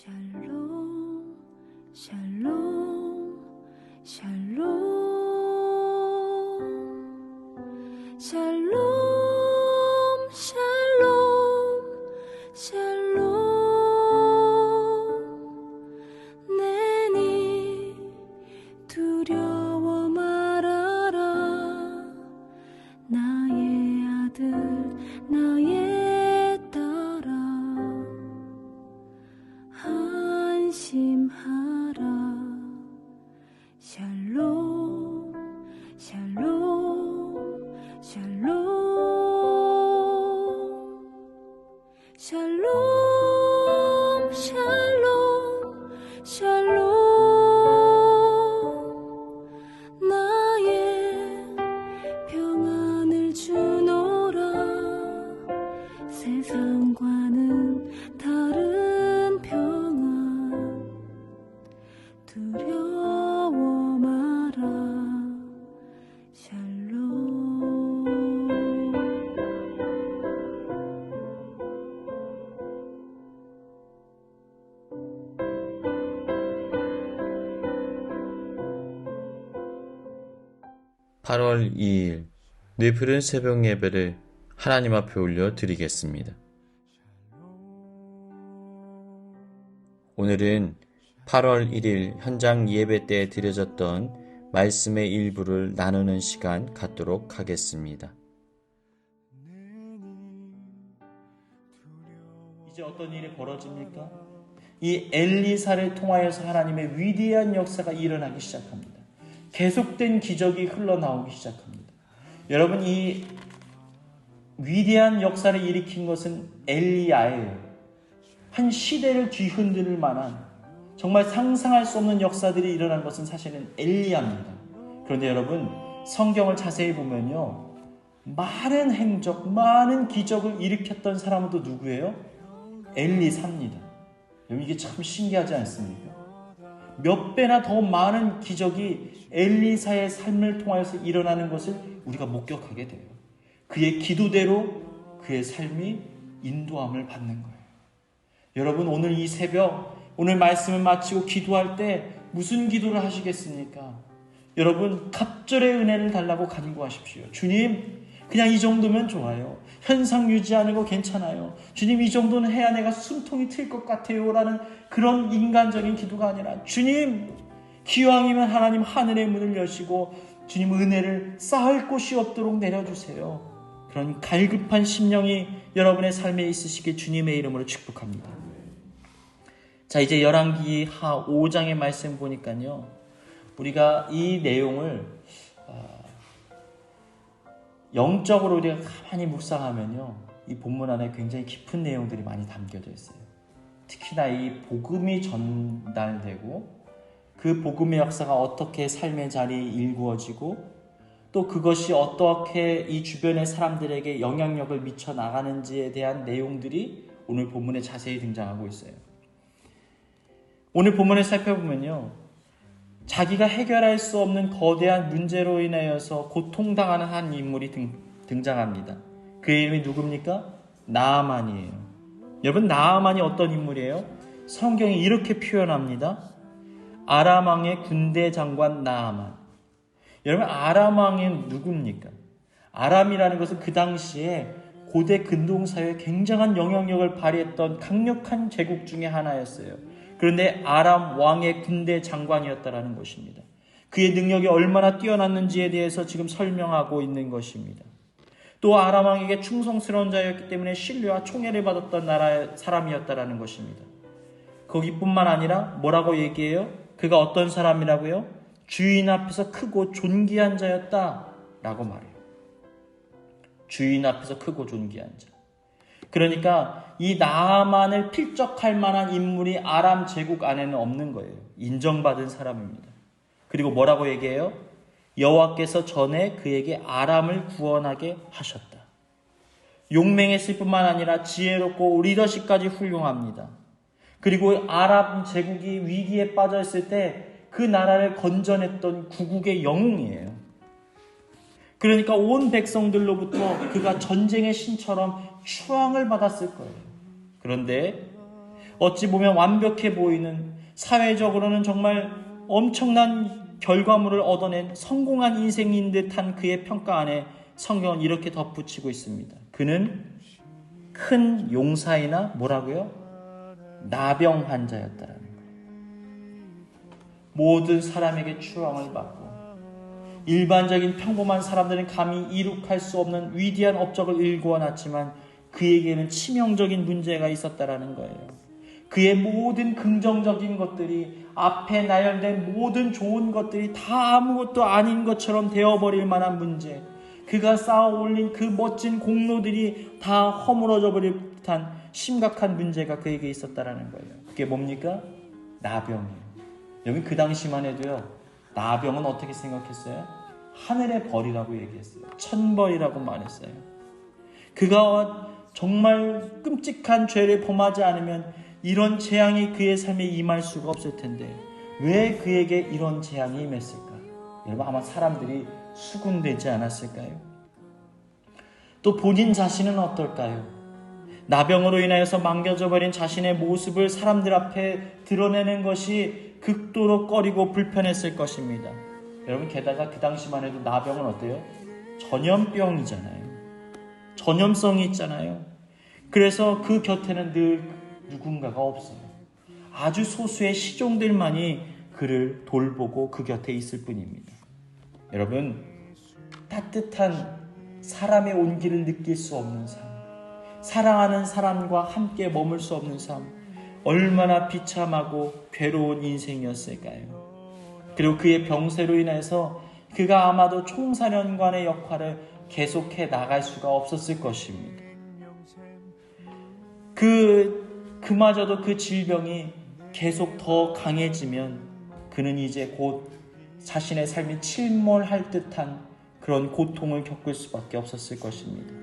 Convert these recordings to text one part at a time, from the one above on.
샬롬 샬롬 샬롬 샬롬 샬롬 샬롬 내니 두려워 말아라 나의 아들 나의 딸아 안심하라 샬롬 샬롬 샬롬 샬롬 샬롬 샬롬 나의 평안을 주노라 세상과는 다른 평안 두려워 마라 샬롬 (8월 2일) 뇌푸른 새벽 예배를 하나님 앞에 올려 드리겠습니다. 오늘은 8월 1일 현장 예배 때 드려졌던 말씀의 일부를 나누는 시간 갖도록 하겠습니다. 이제 어떤 일이 벌어집니까? 이 엘리사를 통하여서 하나님의 위대한 역사가 일어나기 시작합니다. 계속된 기적이 흘러나오기 시작합니다. 여러분, 이 위대한 역사를 일으킨 것은 엘리야예요. 한 시대를 뒤흔들 만한 정말 상상할 수 없는 역사들이 일어난 것은 사실은 엘리야입니다. 그런데 여러분, 성경을 자세히 보면요, 많은 행적, 많은 기적을 일으켰던 사람은 또 누구예요? 엘리사입니다. 여러분, 이게 참 신기하지 않습니까? 몇 배나 더 많은 기적이 엘리사의 삶을 통하여서 일어나는 것을 우리가 목격하게 돼요. 그의 기도대로 그의 삶이 인도함을 받는 거예요. 여러분, 오늘 이 새벽, 오늘 말씀을 마치고 기도할 때 무슨 기도를 하시겠습니까? 여러분, 갑절의 은혜를 달라고 간구하십시오. 주님, 그냥 이 정도면 좋아요. 현상 유지하는 거 괜찮아요. 주님, 이 정도는 해야 내가 숨통이 트일 것 같아요. 라는 그런 인간적인 기도가 아니라, 주님, 기왕이면 하나님 하늘의 문을 여시고 주님 은혜를 쌓을 곳이 없도록 내려주세요. 그런 갈급한 심령이 여러분의 삶에 있으시길 주님의 이름으로 축복합니다. 자, 이제 열왕기하 5장의 말씀 보니까요, 우리가 이 내용을 영적으로 우리가 가만히 묵상하면요, 이 본문 안에 굉장히 깊은 내용들이 많이 담겨져 있어요. 특히나 이 복음이 전달되고 그 복음의 역사가 어떻게 삶의 자리에 일구어지고 또 그것이 어떻게 이 주변의 사람들에게 영향력을 미쳐 나가는지에 대한 내용들이 오늘 본문에 자세히 등장하고 있어요. 오늘 본문을 살펴보면요, 자기가 해결할 수 없는 거대한 문제로 인하여서 고통당하는 한 인물이 등장합니다. 그의 이름이 누굽니까? 나아만이에요. 여러분, 나아만이 어떤 인물이에요? 성경이 이렇게 표현합니다. 아람 왕의 군대 장관 나아만. 여러분, 아람 왕이 누굽니까? 아람이라는 것은 그 당시에 고대 근동사회에 굉장한 영향력을 발휘했던 강력한 제국 중에 하나였어요. 그런데 아람 왕의 군대 장관이었다라는 것입니다. 그의 능력이 얼마나 뛰어났는지에 대해서 지금 설명하고 있는 것입니다. 또 아람 왕에게 충성스러운 자였기 때문에 신뢰와 총애를 받았던 나라의 사람이었다라는 것입니다. 거기뿐만 아니라 뭐라고 얘기해요? 그가 어떤 사람이라고요? 주인 앞에서 크고 존귀한 자였다라고 말해요. 주인 앞에서 크고 존귀한 자. 그러니까 이 나아만을 필적할 만한 인물이 아람 제국 안에는 없는 거예요. 인정받은 사람입니다. 그리고 뭐라고 얘기해요? 여호와께서 전에 그에게 아람을 구원하게 하셨다. 용맹했을 뿐만 아니라 지혜롭고 리더십까지 훌륭합니다. 그리고 아람 제국이 위기에 빠져 있을 때 그 나라를 건져냈던 구국의 영웅이에요. 그러니까 온 백성들로부터 그가 전쟁의 신처럼 추앙을 받았을 거예요. 그런데 어찌 보면 완벽해 보이는, 사회적으로는 정말 엄청난 결과물을 얻어낸 성공한 인생인 듯한 그의 평가 안에 성경은 이렇게 덧붙이고 있습니다. 그는 큰 용사이나 뭐라고요? 나병 환자였다라는 거예요. 모든 사람에게 추앙을 받고 일반적인 평범한 사람들은 감히 이룩할 수 없는 위대한 업적을 일궈놨지만 그에게는 치명적인 문제가 있었다라는 거예요. 그의 모든 긍정적인 것들이, 앞에 나열된 모든 좋은 것들이 다 아무것도 아닌 것처럼 되어버릴 만한 문제, 그가 쌓아 올린 그 멋진 공로들이 다 허물어져 버릴 듯한 심각한 문제가 그에게 있었다라는 거예요. 그게 뭡니까? 나병이에요. 여기 그 당시만 해도요, 나병은 어떻게 생각했어요? 하늘의 벌이라고 얘기했어요. 천벌이라고 말했어요. 그가 정말 끔찍한 죄를 범하지 않으면 이런 재앙이 그의 삶에 임할 수가 없을 텐데 왜 그에게 이런 재앙이 임했을까? 여러분, 아마 사람들이 수군되지 않았을까요? 또 본인 자신은 어떨까요? 나병으로 인하여서 망가져 버린 자신의 모습을 사람들 앞에 드러내는 것이 극도로 꺼리고 불편했을 것입니다. 여러분, 게다가 그 당시만 해도 나병은 어때요? 전염병이잖아요. 전염성이 있잖아요. 그래서 그 곁에는 늘 누군가가 없어요. 아주 소수의 시종들만이 그를 돌보고 그 곁에 있을 뿐입니다. 여러분, 따뜻한 사람의 온기를 느낄 수 없는 삶, 사랑하는 사람과 함께 머물 수 없는 삶, 얼마나 비참하고 괴로운 인생이었을까요? 그리고 그의 병세로 인해서 그가 아마도 총사령관의 역할을 계속해 나갈 수가 없었을 것입니다. 그마저도 그 질병이 계속 더 강해지면 그는 이제 곧 자신의 삶이 침몰할 듯한 그런 고통을 겪을 수밖에 없었을 것입니다.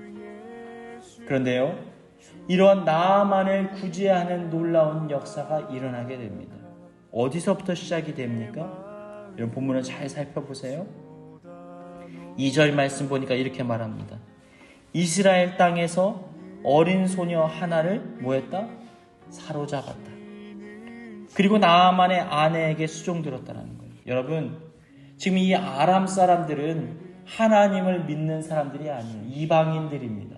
그런데요, 이러한 나아만을 구제하는 놀라운 역사가 일어나게 됩니다. 어디서부터 시작이 됩니까? 이런 본문을 잘 살펴보세요. 2절 말씀 보니까 이렇게 말합니다. 이스라엘 땅에서 어린 소녀 하나를 뭐했다? 사로잡았다. 그리고 나아만의 아내에게 수종들었다는 거예요. 여러분, 지금 이 아람 사람들은 하나님을 믿는 사람들이 아니에요. 이방인들입니다.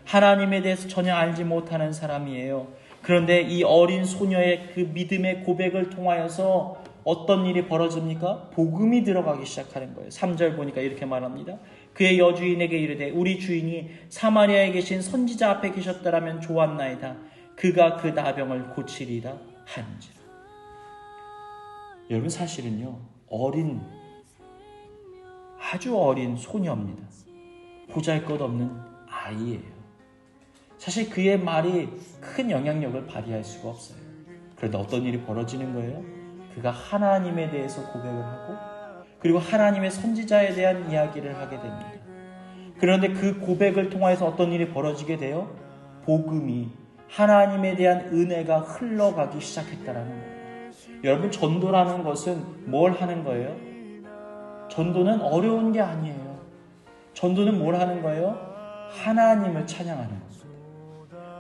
하나님에 대해서 전혀 알지 못하는 사람이에요. 그런데 이 어린 소녀의 그 믿음의 고백을 통하여서 어떤 일이 벌어집니까? 복음이 들어가기 시작하는 거예요. 3절 보니까 이렇게 말합니다. 그의 여주인에게 이르되 우리 주인이 사마리아에 계신 선지자 앞에 계셨더라면 좋았나이다. 그가 그 나병을 고치리라 하는지라. 여러분, 사실은요, 아주 어린 소녀입니다. 보잘것없는 아이예요. 사실 그의 말이 큰 영향력을 발휘할 수가 없어요. 그런데 어떤 일이 벌어지는 거예요? 그가 하나님에 대해서 고백을 하고 그리고 하나님의 선지자에 대한 이야기를 하게 됩니다. 그런데 그 고백을 통해서 어떤 일이 벌어지게 돼요? 복음이, 하나님에 대한 은혜가 흘러가기 시작했다라는 거예요. 여러분, 전도라는 것은 뭘 하는 거예요? 전도는 어려운 게 아니에요. 전도는 뭘 하는 거예요? 하나님을 찬양하는 겁니다.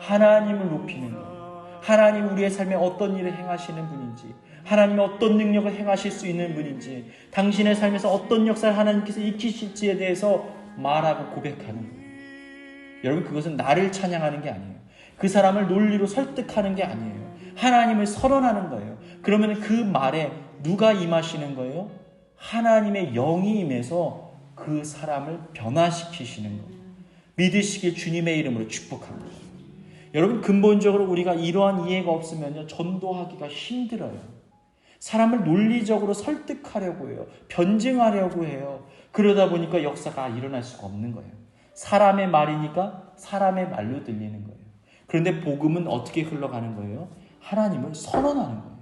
하나님을 높이는 거예요. 하나님 우리의 삶에 어떤 일을 행하시는 분인지, 하나님의 어떤 능력을 행하실 수 있는 분인지, 당신의 삶에서 어떤 역사를 하나님께서 익히실지에 대해서 말하고 고백하는 거예요. 여러분, 그것은 나를 찬양하는 게 아니에요. 그 사람을 논리로 설득하는 게 아니에요. 하나님을 선언하는 거예요. 그러면 그 말에 누가 임하시는 거예요? 하나님의 영이 임해서 그 사람을 변화시키시는 거예요. 믿으시길 주님의 이름으로 축복합니다. 여러분, 근본적으로 우리가 이러한 이해가 없으면요, 전도하기가 힘들어요. 사람을 논리적으로 설득하려고 해요. 변증하려고 해요. 그러다 보니까 역사가 일어날 수가 없는 거예요. 사람의 말이니까 사람의 말로 들리는 거예요. 그런데 복음은 어떻게 흘러가는 거예요? 하나님을 선언하는 거예요.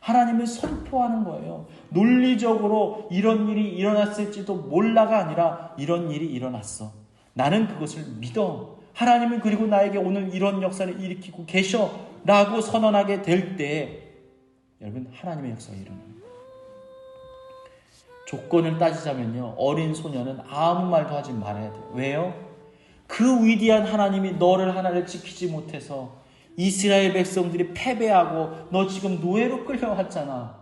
하나님을 선포하는 거예요. 논리적으로 이런 일이 일어났을지도 몰라가 아니라 이런 일이 일어났어. 나는 그것을 믿어. 하나님은 그리고 나에게 오늘 이런 역사를 일으키고 계셔 라고 선언하게 될 때 여러분, 하나님의 역사가 일어나요. 조건을 따지자면요, 어린 소녀는 아무 말도 하지 말아야 돼요. 왜요? 그 위대한 하나님이 너를 하나를 지키지 못해서 이스라엘 백성들이 패배하고 너 지금 노예로 끌려왔잖아.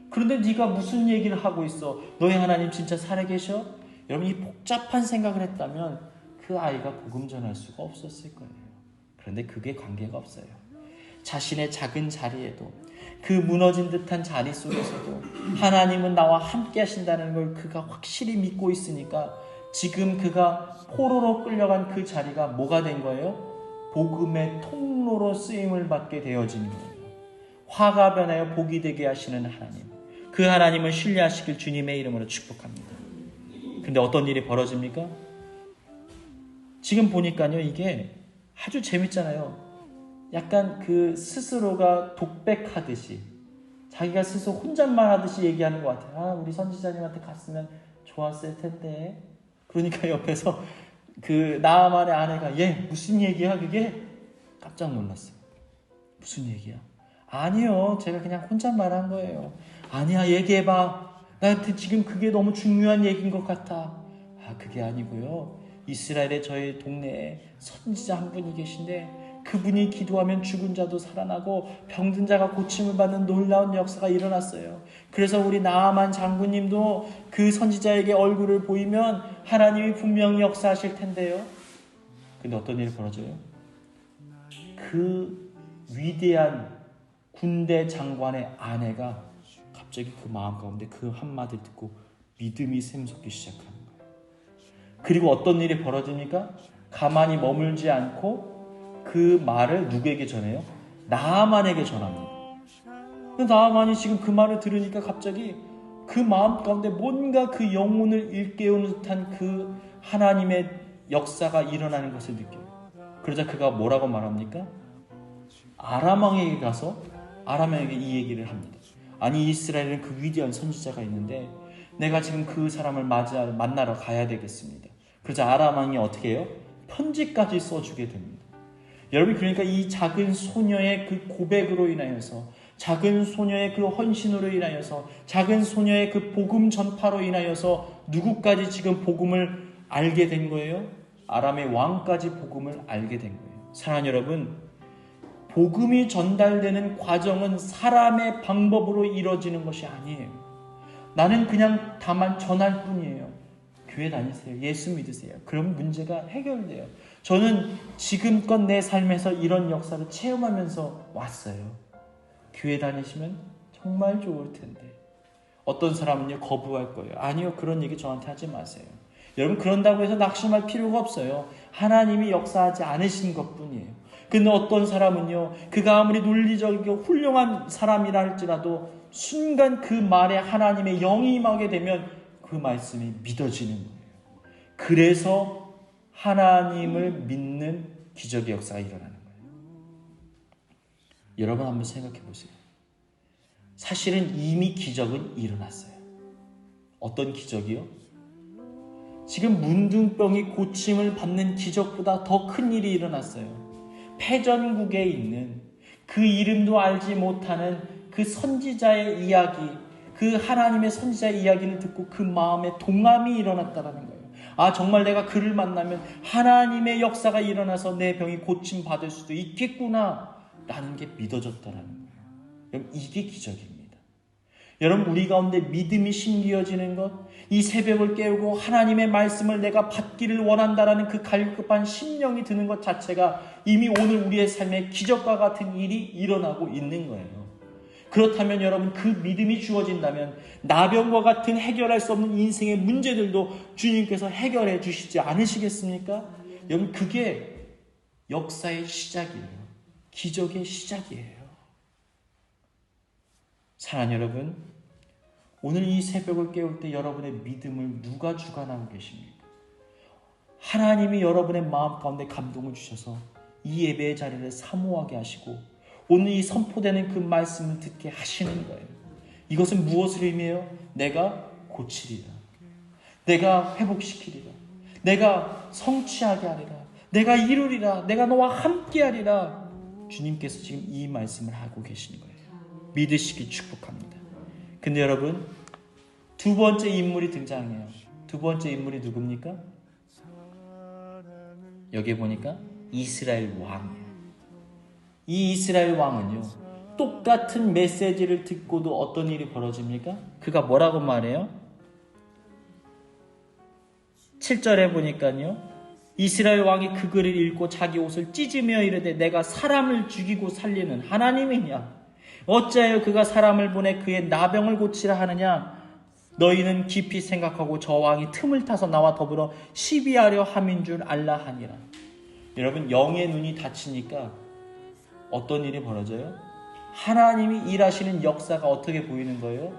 그런데 네가 무슨 얘기를 하고 있어? 너희 하나님 진짜 살아계셔? 여러분, 이 복잡한 생각을 했다면 그 아이가 복음 전할 수가 없었을 거예요. 그런데 그게 관계가 없어요. 자신의 작은 자리에도, 그 무너진 듯한 자리 속에서도 하나님은 나와 함께 하신다는 걸 그가 확실히 믿고 있으니까 지금 그가 포로로 끌려간 그 자리가 뭐가 된 거예요? 복음의 통로로 쓰임을 받게 되어진 거예요. 화가 변하여 복이 되게 하시는 하나님, 그 하나님을 신뢰하시길 주님의 이름으로 축복합니다. 근데 어떤 일이 벌어집니까? 지금 보니까요, 이게 아주 재밌잖아요. 약간 그 스스로가 독백하듯이, 자기가 스스로 혼잣말 하듯이 얘기하는 것 같아요. 아, 우리 선지자님한테 갔으면 좋았을 텐데. 그러니까 옆에서 그 나아만의 아내가 얘 무슨 얘기야 그게? 깜짝 놀랐어요. 무슨 얘기야? 아니요, 제가 그냥 혼잣말 한 거예요. 아니야, 얘기해봐. 나한테 지금 그게 너무 중요한 얘기인 것 같아. 아, 그게 아니고요, 이스라엘의 저희 동네에 선지자 한 분이 계신데 그분이 기도하면 죽은 자도 살아나고 병든 자가 고침을 받는 놀라운 역사가 일어났어요. 그래서 우리 나아만 장군님도 그 선지자에게 얼굴을 보이면 하나님이 분명히 역사하실 텐데요. 근데 어떤 일이 벌어져요? 그 위대한 군대 장관의 아내가 갑자기 그 마음 가운데 그 한마디를 듣고 믿음이 샘솟기 시작하는 거예요. 그리고 어떤 일이 벌어집니까? 가만히 머물지 않고 그 말을 누구에게 전해요? 나아만에게 전합니다. 나아만이 지금 그 말을 들으니까 갑자기 그 마음 가운데 뭔가 그 영혼을 일깨우는 듯한 그 하나님의 역사가 일어나는 것을 느껴요. 그러자 그가 뭐라고 말합니까? 아람 왕에게 가서 아람 왕에게 이 얘기를 합니다. 아니, 이스라엘에는 그 위대한 선지자가 있는데 내가 지금 그 사람을 만나러 가야 되겠습니다. 그러자 아람 왕이 어떻게 해요? 편지까지 써주게 됩니다. 여러분, 그러니까 이 작은 소녀의 그 고백으로 인하여서, 작은 소녀의 그 헌신으로 인하여서, 작은 소녀의 그 복음 전파로 인하여서 누구까지 지금 복음을 알게 된 거예요? 아람의 왕까지 복음을 알게 된 거예요. 사랑하는 여러분, 복음이 전달되는 과정은 사람의 방법으로 이루어지는 것이 아니에요. 나는 그냥 다만 전할 뿐이에요. 교회 다니세요. 예수 믿으세요. 그럼 문제가 해결돼요. 저는 지금껏 내 삶에서 이런 역사를 체험하면서 왔어요. 교회 다니시면 정말 좋을 텐데. 어떤 사람은요, 거부할 거예요. 아니요, 그런 얘기 저한테 하지 마세요. 여러분, 그런다고 해서 낙심할 필요가 없어요. 하나님이 역사하지 않으신 것뿐이에요. 근데 어떤 사람은요, 그가 아무리 논리적이고 훌륭한 사람이라 할지라도 순간 그 말에 하나님의 영이 임하게 되면 그 말씀이 믿어지는 거예요. 그래서 하나님을 믿는 기적의 역사가 일어나는 거예요. 여러분, 한번 생각해 보세요. 사실은 이미 기적은 일어났어요. 어떤 기적이요? 지금 문둥병이 고침을 받는 기적보다 더 큰 일이 일어났어요. 패전국에 있는 그 이름도 알지 못하는 그 선지자의 이야기, 그 하나님의 선지자의 이야기를 듣고 그 마음에 동함이 일어났다는 거예요. 아, 정말 내가 그를 만나면 하나님의 역사가 일어나서 내 병이 고침받을 수도 있겠구나 라는 게 믿어졌다는 거예요. 여러분, 이게 기적입니다. 여러분, 우리 가운데 믿음이 심기어지는 것, 이 새벽을 깨우고 하나님의 말씀을 내가 받기를 원한다라는 그 갈급한 심령이 드는 것 자체가 이미 오늘 우리의 삶에 기적과 같은 일이 일어나고 있는 거예요. 그렇다면 여러분, 그 믿음이 주어진다면 나병과 같은 해결할 수 없는 인생의 문제들도 주님께서 해결해 주시지 않으시겠습니까? 여러분, 그게 역사의 시작이에요. 기적의 시작이에요. 사랑하는 여러분, 오늘 이 새벽을 깨울 때 여러분의 믿음을 누가 주관하고 계십니까? 하나님이 여러분의 마음 가운데 감동을 주셔서 이 예배의 자리를 사모하게 하시고 오늘 이 선포되는 그 말씀을 듣게 하시는 거예요. 이것은 무엇을 의미해요? 내가 고치리라. 내가 회복시키리라. 내가 성취하게 하리라. 내가 이루리라. 내가 너와 함께하리라. 주님께서 지금 이 말씀을 하고 계신 거예요. 믿으시기 축복합니다. 근데 여러분, 두 번째 인물이 등장해요. 두 번째 인물이 누굽니까? 여기 보니까 이스라엘 왕이에요. 이 이스라엘 왕은요, 똑같은 메시지를 듣고도 어떤 일이 벌어집니까? 그가 뭐라고 말해요? 7절에 보니까요, 이스라엘 왕이 그 글을 읽고 자기 옷을 찢으며 이르되 내가 사람을 죽이고 살리는 하나님이냐? 어찌하여 그가 사람을 보내 그의 나병을 고치라 하느냐? 너희는 깊이 생각하고 저 왕이 틈을 타서 나와 더불어 시비하려 함인 줄 알라 하니라. 여러분, 영의 눈이 닫히니까 어떤 일이 벌어져요? 하나님이 일하시는 역사가 어떻게 보이는 거예요?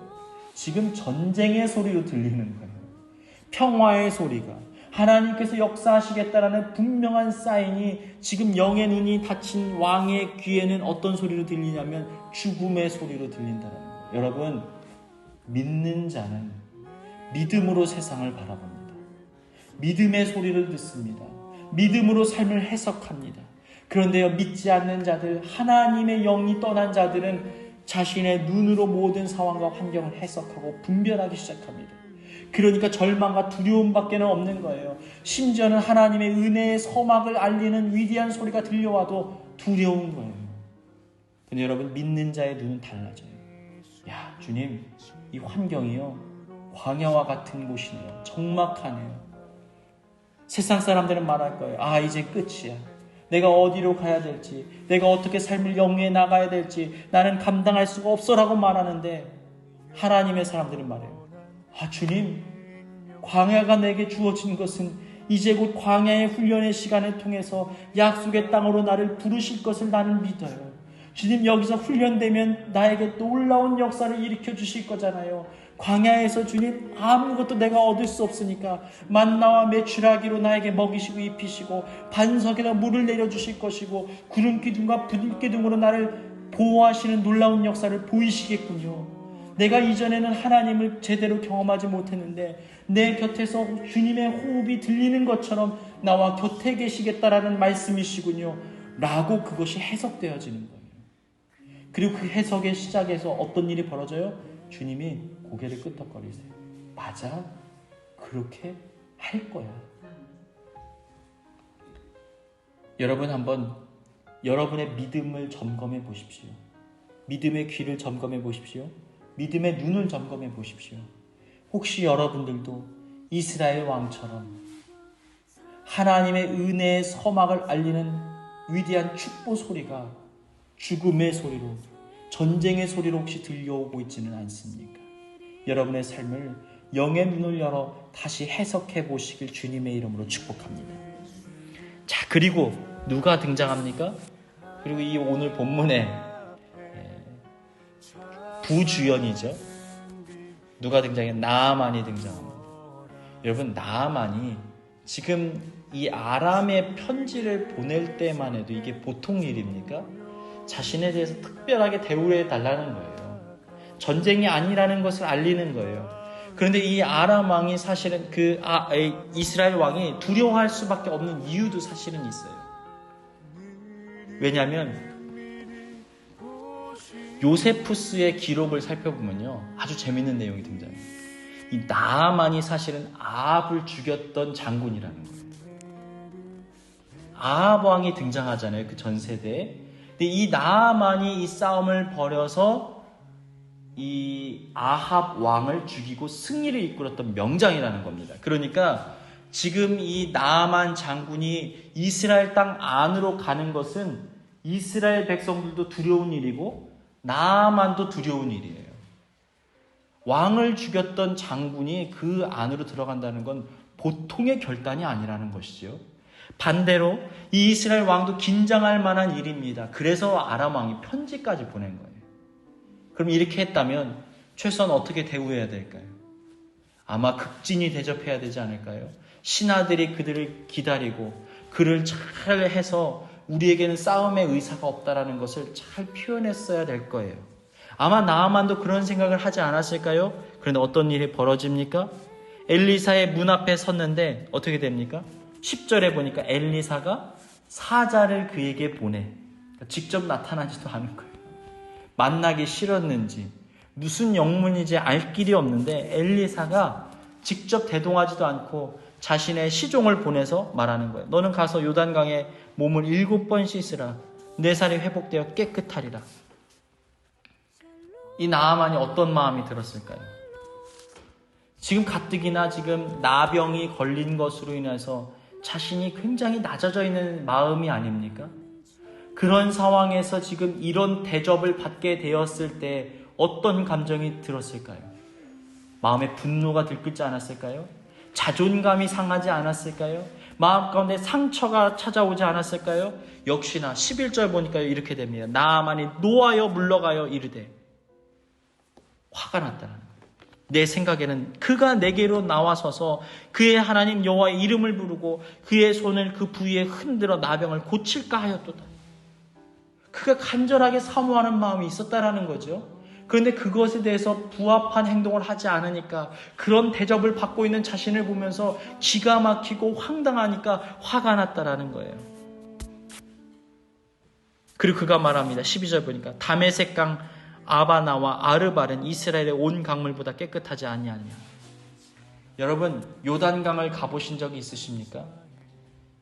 지금 전쟁의 소리로 들리는 거예요. 평화의 소리가, 하나님께서 역사하시겠다라는 분명한 사인이 지금 영의 눈이 닫힌 왕의 귀에는 어떤 소리로 들리냐면 죽음의 소리로 들린다는 거예요. 여러분, 믿는 자는 믿음으로 세상을 바라봅니다. 믿음의 소리를 듣습니다. 믿음으로 삶을 해석합니다. 그런데요, 믿지 않는 자들, 하나님의 영이 떠난 자들은 자신의 눈으로 모든 상황과 환경을 해석하고 분별하기 시작합니다. 그러니까 절망과 두려움밖에 없는 거예요. 심지어는 하나님의 은혜의 서막을 알리는 위대한 소리가 들려와도 두려운 거예요. 근데 여러분, 믿는 자의 눈은 달라져요. 야, 주님, 이 환경이요, 광야와 같은 곳이네요. 적막하네요. 세상 사람들은 말할 거예요. 아, 이제 끝이야. 내가 어디로 가야 될지, 내가 어떻게 삶을 영위해 나가야 될지 나는 감당할 수가 없어라고 말하는데, 하나님의 사람들은 말해요. 아, 주님, 광야가 내게 주어진 것은 이제 곧 광야의 훈련의 시간을 통해서 약속의 땅으로 나를 부르실 것을 나는 믿어요. 주님, 여기서 훈련되면 나에게 놀라운 역사를 일으켜 주실 거잖아요. 광야에서 주님, 아무것도 내가 얻을 수 없으니까 만나와 메추라기로 나에게 먹이시고 입히시고 반석에다 물을 내려주실 것이고 구름기둥과 불기둥으로 나를 보호하시는 놀라운 역사를 보이시겠군요. 내가 이전에는 하나님을 제대로 경험하지 못했는데 내 곁에서 주님의 호흡이 들리는 것처럼 나와 곁에 계시겠다라는 말씀이시군요. 라고 그것이 해석되어지는 거예요. 그리고 그 해석의 시작에서 어떤 일이 벌어져요? 주님이 고개를 끄덕거리세요. 맞아, 그렇게 할 거야. 여러분, 한번 여러분의 믿음을 점검해 보십시오. 믿음의 귀를 점검해 보십시오. 믿음의 눈을 점검해 보십시오. 혹시 여러분들도 이스라엘 왕처럼 하나님의 은혜의 서막을 알리는 위대한 축복 소리가 죽음의 소리로, 전쟁의 소리로 혹시 들려오고 있지는 않습니까? 여러분의 삶을 영의 눈을 열어 다시 해석해 보시길 주님의 이름으로 축복합니다. 자, 그리고 누가 등장합니까? 그리고 이 오늘 본문에 부주연이죠. 누가 등장해요? 나아만이 등장합니다. 여러분, 나아만이 지금 이 아람의 편지를 보낼 때만 해도 이게 보통 일입니까? 자신에 대해서 특별하게 대우해 달라는 거예요. 전쟁이 아니라는 것을 알리는 거예요. 그런데 이 아람 왕이 사실은 이스라엘 왕이 두려워할 수밖에 없는 이유도 사실은 있어요. 왜냐하면 요세푸스의 기록을 살펴보면요, 아주 재밌는 내용이 등장해요. 이 나아만이 사실은 아합을 죽였던 장군이라는 거예요. 아합 왕이 등장하잖아요, 그 전 세대에. 근데 이 나아만이 이 싸움을 벌여서 이 아합 왕을 죽이고 승리를 이끌었던 명장이라는 겁니다. 그러니까 지금 이 나아만 장군이 이스라엘 땅 안으로 가는 것은 이스라엘 백성들도 두려운 일이고 나아만도 두려운 일이에요. 왕을 죽였던 장군이 그 안으로 들어간다는 건 보통의 결단이 아니라는 것이죠. 반대로 이 이스라엘 왕도 긴장할 만한 일입니다. 그래서 아람 왕이 편지까지 보낸 거예요. 그럼 이렇게 했다면 최소한 어떻게 대우해야 될까요? 아마 극진히 대접해야 되지 않을까요? 신하들이 그들을 기다리고 그를 잘 해서 우리에게는 싸움의 의사가 없다라는 것을 잘 표현했어야 될 거예요. 아마 나아만도 그런 생각을 하지 않았을까요? 그런데 어떤 일이 벌어집니까? 엘리사의 문 앞에 섰는데 어떻게 됩니까? 10절에 보니까 엘리사가 사자를 그에게 보내. 직접 나타나지도 않은 거예요. 만나기 싫었는지 무슨 영문인지 알 길이 없는데 엘리사가 직접 대동하지도 않고 자신의 시종을 보내서 말하는 거예요. 너는 가서 요단강에 몸을 7번 씻으라. 내 살이 회복되어 깨끗하리라. 이 나아만이 어떤 마음이 들었을까요? 지금 가뜩이나 지금 나병이 걸린 것으로 인해서 자신이 굉장히 낮아져 있는 마음이 아닙니까? 그런 상황에서 지금 이런 대접을 받게 되었을 때 어떤 감정이 들었을까요? 마음에 분노가 들끓지 않았을까요? 자존감이 상하지 않았을까요? 마음 가운데 상처가 찾아오지 않았을까요? 역시나 11절 보니까 이렇게 됩니다. 나아만이 노하여 물러가여 이르되, 화가 났다는 거예요. 내 생각에는 그가 내게로 나와서서 그의 하나님 여호와의 이름을 부르고 그의 손을 그 부위에 흔들어 나병을 고칠까 하였도다. 그가 간절하게 사모하는 마음이 있었다라는 거죠. 그런데 그것에 대해서 부합한 행동을 하지 않으니까, 그런 대접을 받고 있는 자신을 보면서 기가 막히고 황당하니까 화가 났다라는 거예요. 그리고 그가 말합니다. 12절 보니까 다메섹강 아바나와 아르발은 이스라엘의 온 강물보다 깨끗하지 아니하냐. 여러분, 요단강을 가보신 적이 있으십니까?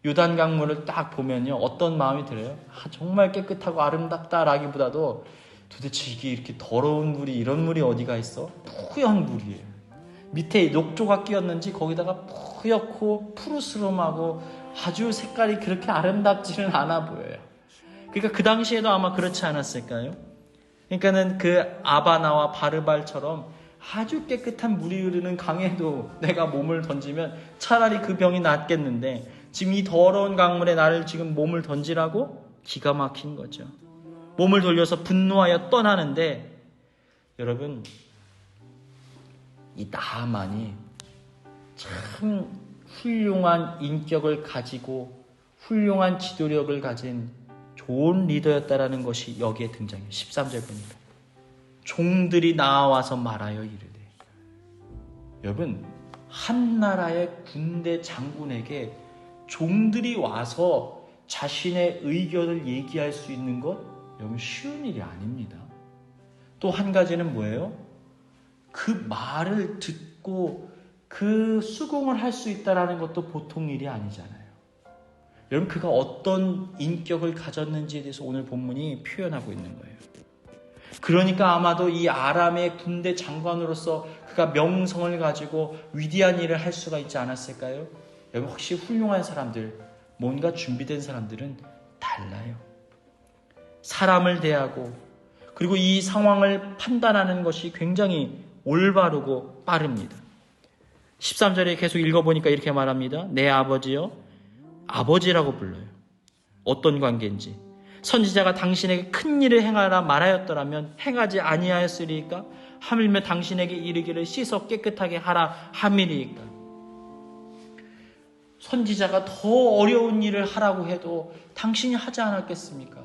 요단강물을 딱 보면요, 어떤 마음이 들어요? 정말 깨끗하고 아름답다라기보다도 도대체 이게 이렇게 더러운 물이, 이런 물이 어디가 있어? 푸연 물이에요. 밑에 녹조가 끼었는지 거기다가 푸옇고 푸르스름하고 아주 색깔이 그렇게 아름답지는 않아 보여요. 그러니까 그 당시에도 아마 그렇지 않았을까요? 그러니까는 그 아바나와 바르발처럼 아주 깨끗한 물이 흐르는 강에도 내가 몸을 던지면 차라리 그 병이 낫겠는데, 지금 이 더러운 강물에 나를 지금 몸을 던지라고? 기가 막힌 거죠. 몸을 돌려서 분노하여 떠나는데, 여러분, 이 나아만이 참 훌륭한 인격을 가지고 훌륭한 지도력을 가진 좋은 리더였다라는 것이 여기에 등장해요. 13절 보니까 종들이 나와서 말하여 이르되. 여러분, 한 나라의 군대 장군에게 종들이 와서 자신의 의견을 얘기할 수 있는 것, 여러분, 쉬운 일이 아닙니다. 또 한 가지는 뭐예요? 그 말을 듣고 그 수긍을 할 수 있다는 것도 보통 일이 아니잖아요. 여러분, 그가 어떤 인격을 가졌는지에 대해서 오늘 본문이 표현하고 있는 거예요. 그러니까 아마도 이 아람의 군대 장관으로서 그가 명성을 가지고 위대한 일을 할 수가 있지 않았을까요? 여러분, 혹시 훌륭한 사람들, 뭔가 준비된 사람들은 달라요. 사람을 대하고 그리고 이 상황을 판단하는 것이 굉장히 올바르고 빠릅니다. 13절에 계속 읽어보니까 이렇게 말합니다. 내 아버지여, 아버지라고 불러요. 어떤 관계인지. 선지자가 당신에게 큰 일을 행하라 말하였더라면 행하지 아니하였으리까? 하물며 당신에게 이르기를 씻어 깨끗하게 하라 함이리까? 선지자가 더 어려운 일을 하라고 해도 당신이 하지 않았겠습니까?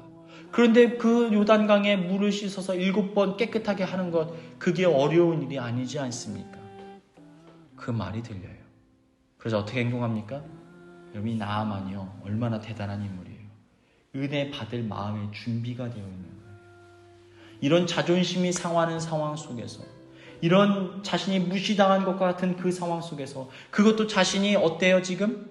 그런데 그 요단강에 물을 씻어서 7번 깨끗하게 하는 것, 그게 어려운 일이 아니지 않습니까? 그 말이 들려요. 그래서 어떻게 행동합니까? 여러분, 이 나아만이요, 얼마나 대단한 인물이에요. 은혜 받을 마음의 준비가 되어 있는 거예요. 이런 자존심이 상하는 상황 속에서, 이런 자신이 무시당한 것과 같은 그 상황 속에서, 그것도 자신이 어때요 지금?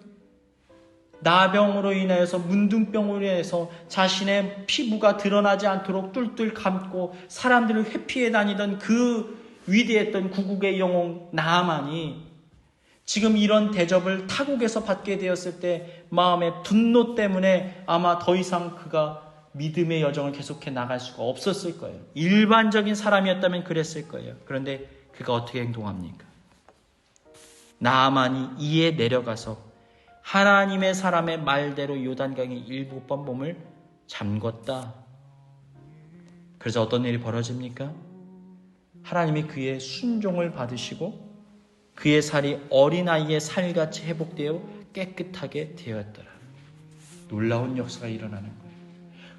나병으로 인하여서, 문둥병으로 인해서 자신의 피부가 드러나지 않도록 뚫뚫 감고 사람들을 회피해 다니던 그 위대했던 구국의 영웅 나아만이 지금 이런 대접을 타국에서 받게 되었을 때 마음의 분노 때문에 아마 더 이상 그가 믿음의 여정을 계속해 나갈 수가 없었을 거예요. 일반적인 사람이었다면 그랬을 거예요. 그런데 그가 어떻게 행동합니까? 나아만이 이에 내려가서 하나님의 사람의 말대로 요단강에 7번 몸을 잠궜다. 그래서 어떤 일이 벌어집니까? 하나님이 그의 순종을 받으시고 그의 살이 어린아이의 살같이 회복되어 깨끗하게 되었더라. 놀라운 역사가 일어나는 거예요.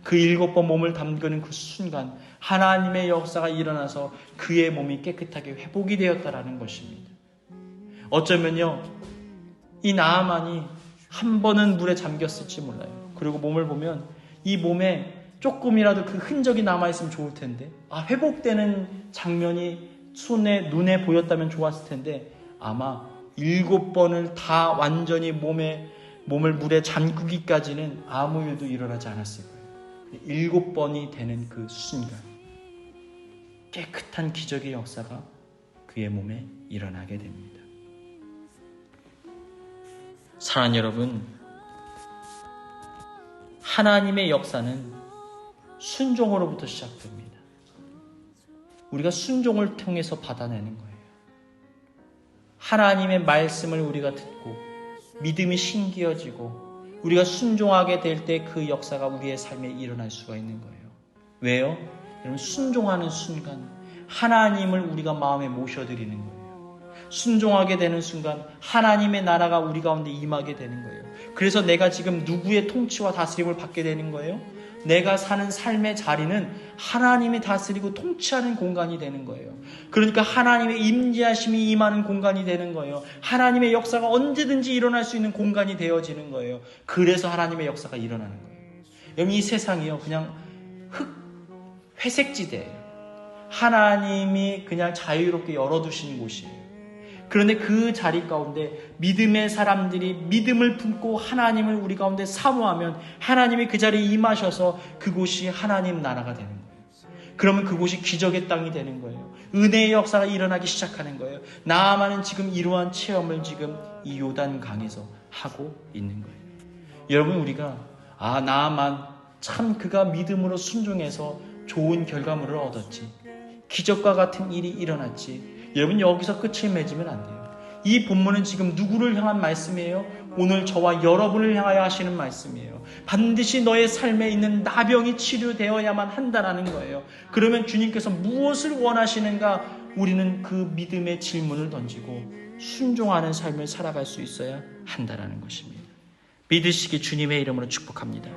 그 7번 몸을 담그는 그 순간 하나님의 역사가 일어나서 그의 몸이 깨끗하게 회복이 되었다라는 것입니다. 어쩌면요, 이 나아만이 한 번은 물에 잠겼을지 몰라요. 그리고 몸을 보면 이 몸에 조금이라도 그 흔적이 남아있으면 좋을 텐데, 회복되는 장면이 손에 눈에 보였다면 좋았을 텐데, 아마 7번을 다 완전히 몸을 물에 잠그기까지는 아무 일도 일어나지 않았을 거예요. 7번이 되는 그 순간 깨끗한 기적의 역사가 그의 몸에 일어나게 됩니다. 사랑하는 여러분, 하나님의 역사는 순종으로부터 시작됩니다. 우리가 순종을 통해서 받아내는 거예요. 하나님의 말씀을 우리가 듣고 믿음이 심기어지고 우리가 순종하게 될 때 그 역사가 우리의 삶에 일어날 수가 있는 거예요. 왜요? 여러분, 순종하는 순간 하나님을 우리가 마음에 모셔드리는 거예요. 순종하게 되는 순간 하나님의 나라가 우리 가운데 임하게 되는 거예요. 그래서 내가 지금 누구의 통치와 다스림을 받게 되는 거예요? 내가 사는 삶의 자리는 하나님이 다스리고 통치하는 공간이 되는 거예요. 그러니까 하나님의 임재하심이 임하는 공간이 되는 거예요. 하나님의 역사가 언제든지 일어날 수 있는 공간이 되어지는 거예요. 그래서 하나님의 역사가 일어나는 거예요. 여러분, 이 세상이요, 그냥 회색지대예요. 하나님이 그냥 자유롭게 열어두신 곳이에요. 그런데 그 자리 가운데 믿음의 사람들이 믿음을 품고 하나님을 우리 가운데 사모하면 하나님이 그 자리에 임하셔서 그곳이 하나님 나라가 되는 거예요. 그러면 그곳이 기적의 땅이 되는 거예요. 은혜의 역사가 일어나기 시작하는 거예요. 나아만은 지금 이러한 체험을 지금 이 요단 강에서 하고 있는 거예요. 여러분, 우리가 나아만 참 그가 믿음으로 순종해서 좋은 결과물을 얻었지, 기적과 같은 일이 일어났지. 여러분, 여기서 끝을 맺으면 안 돼요. 이 본문은 지금 누구를 향한 말씀이에요? 오늘 저와 여러분을 향하여 하시는 말씀이에요. 반드시 너의 삶에 있는 나병이 치료되어야만 한다라는 거예요. 그러면 주님께서 무엇을 원하시는가? 우리는 그 믿음의 질문을 던지고 순종하는 삶을 살아갈 수 있어야 한다라는 것입니다. 믿으시기 주님의 이름으로 축복합니다.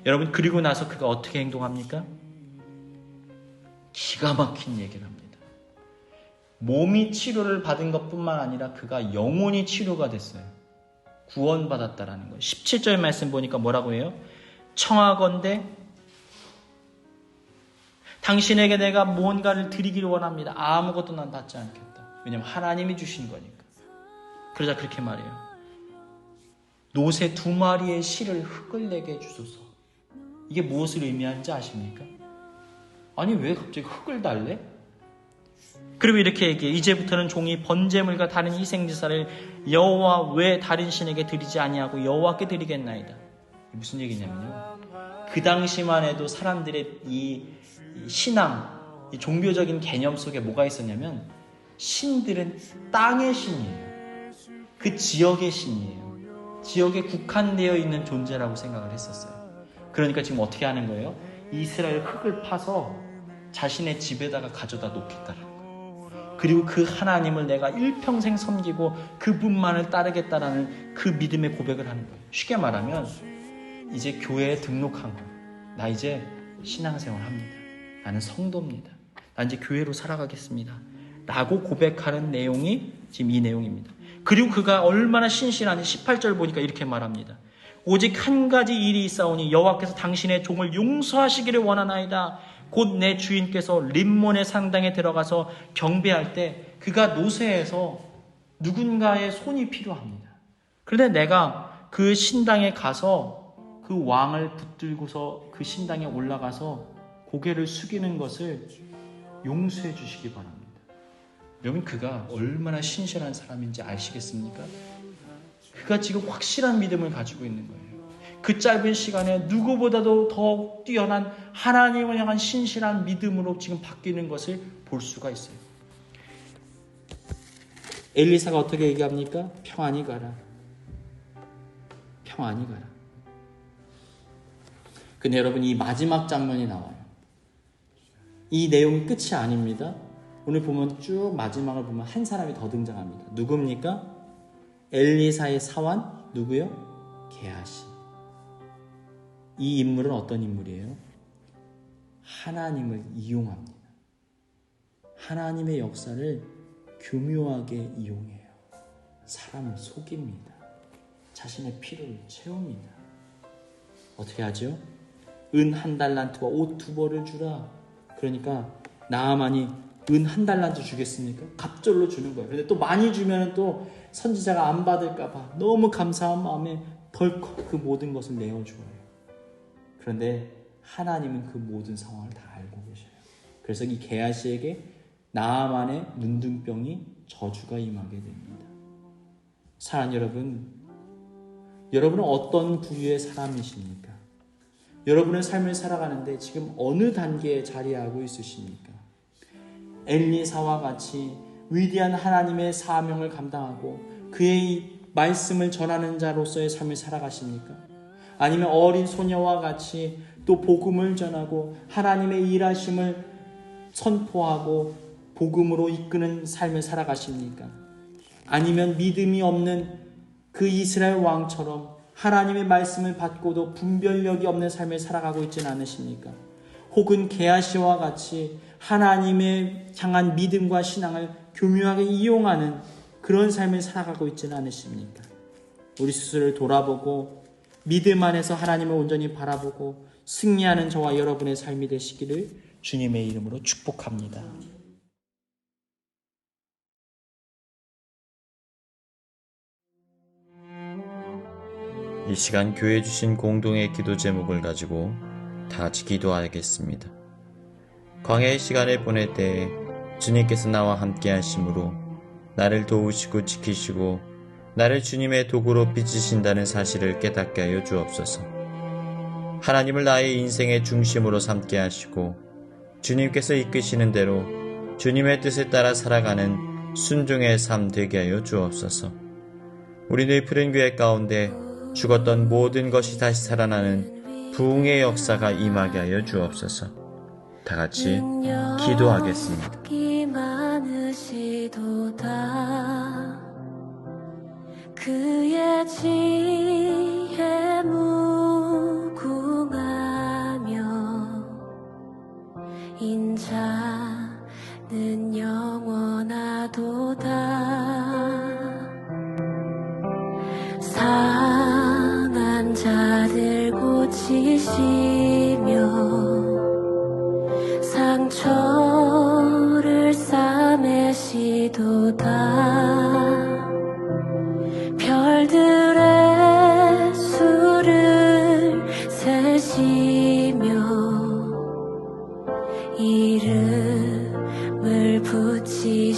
여러분, 그리고 나서 그가 어떻게 행동합니까? 기가 막힌 얘기를 합니다. 몸이 치료를 받은 것뿐만 아니라 그가 영혼이 치료가 됐어요. 구원받았다라는 거예요. 17절 말씀 보니까 뭐라고 해요? 청하건대 당신에게 내가 무언가를 드리기를 원합니다. 아무것도 난 받지 않겠다. 왜냐하면 하나님이 주신 거니까. 그러자 그렇게 말해요. 노새 2마리의 실을 흙을 내게 주소서. 이게 무엇을 의미하는지 아십니까? 아니, 왜 갑자기 흙을 달래? 그리고 이렇게 얘기해. 이제부터는 종이 번제물과 다른 희생제사를 여호와 외 다른 신에게 드리지 아니하고 여호와께 드리겠나이다. 무슨 얘기냐면요, 그 당시만 해도 사람들의 이 신앙, 이 종교적인 개념 속에 뭐가 있었냐면 신들은 땅의 신이에요. 그 지역의 신이에요. 지역에 국한되어 있는 존재라고 생각을 했었어요. 그러니까 지금 어떻게 하는 거예요? 이스라엘 흙을 파서 자신의 집에다가 가져다 놓겠다라는 거예요. 그리고 그 하나님을 내가 일평생 섬기고 그분만을 따르겠다라는 그 믿음의 고백을 하는 거예요. 쉽게 말하면 이제 교회에 등록한 거예요. 나 이제 신앙생활 합니다. 나는 성도입니다. 나 이제 교회로 살아가겠습니다. 라고 고백하는 내용이 지금 이 내용입니다. 그리고 그가 얼마나 신실한지 18절 보니까 이렇게 말합니다. 오직 한 가지 일이 있사오니 여호와께서 당신의 종을 용서하시기를 원하나이다. 곧 내 주인께서 림몬의 상당에 들어가서 경배할 때 그가 노새에서 누군가의 손이 필요합니다. 그런데 내가 그 신당에 가서 그 왕을 붙들고서 그 신당에 올라가서 고개를 숙이는 것을 용서해 주시기 바랍니다. 여러분, 그가 얼마나 신실한 사람인지 아시겠습니까? 그가 지금 확실한 믿음을 가지고 있는 거예요. 그 짧은 시간에 누구보다도 더 뛰어난 하나님을 향한 신실한 믿음으로 지금 바뀌는 것을 볼 수가 있어요. 엘리사가 어떻게 얘기합니까? 평안히 가라. 평안히 가라. 근데 여러분, 이 마지막 장면이 나와요. 이 내용이 끝이 아닙니다. 오늘 보면 쭉 마지막을 보면 한 사람이 더 등장합니다. 누굽니까? 엘리사의 사환, 누구요? 게하시. 이 인물은 어떤 인물이에요? 하나님을 이용합니다. 하나님의 역사를 교묘하게 이용해요. 사람을 속입니다. 자신의 필요를 채웁니다. 어떻게 하죠? 은 1달란트와 옷 2벌을 주라. 그러니까 나아만이 은 1달란트 주겠습니까? 갑절로 주는 거예요. 근데 또 많이 주면 또 선지자가 안 받을까봐 너무 감사한 마음에 덜컥 그 모든 것을 내어주어요. 그런데 하나님은 그 모든 상황을 다 알고 계셔요. 그래서 이 게하시에게 나아만의 문둥병이 저주가 임하게 됩니다. 사랑하는 여러분, 여러분은 어떤 부류의 사람이십니까? 여러분의 삶을 살아가는데 지금 어느 단계에 자리하고 있으십니까? 엘리사와 같이 위대한 하나님의 사명을 감당하고 그의 말씀을 전하는 자로서의 삶을 살아가십니까? 아니면 어린 소녀와 같이 또 복음을 전하고 하나님의 일하심을 선포하고 복음으로 이끄는 삶을 살아가십니까? 아니면 믿음이 없는 그 이스라엘 왕처럼 하나님의 말씀을 받고도 분별력이 없는 삶을 살아가고 있지는 않으십니까? 혹은 게하시와 같이 하나님의 향한 믿음과 신앙을 교묘하게 이용하는 그런 삶을 살아가고 있지는 않으십니까? 우리 스스로를 돌아보고 믿음 안에서 하나님을 온전히 바라보고 승리하는 저와 여러분의 삶이 되시기를 주님의 이름으로 축복합니다. 이 시간 교회 주신 공동의 기도 제목을 가지고 다 같이 기도하겠습니다. 광야의 시간을 보낼 때에 주님께서 나와 함께 하심으로 나를 도우시고 지키시고 나를 주님의 도구로 빚으신다는 사실을 깨닫게 하여 주옵소서. 하나님을 나의 인생의 중심으로 삼게 하시고 주님께서 이끄시는 대로 주님의 뜻에 따라 살아가는 순종의 삶 되게 하여 주옵소서. 우리 늘 푸른 교회 가운데 죽었던 모든 것이 다시 살아나는 부흥의 역사가 임하게 하여 주옵소서. 다 같이 기도하겠습니다. 그의 지혜 무궁하며 인자는 영원하도다. 상한 자들 고치시며 상처를 싸매시도다. 별들의 수를 세시며 이름을 붙이셨도다.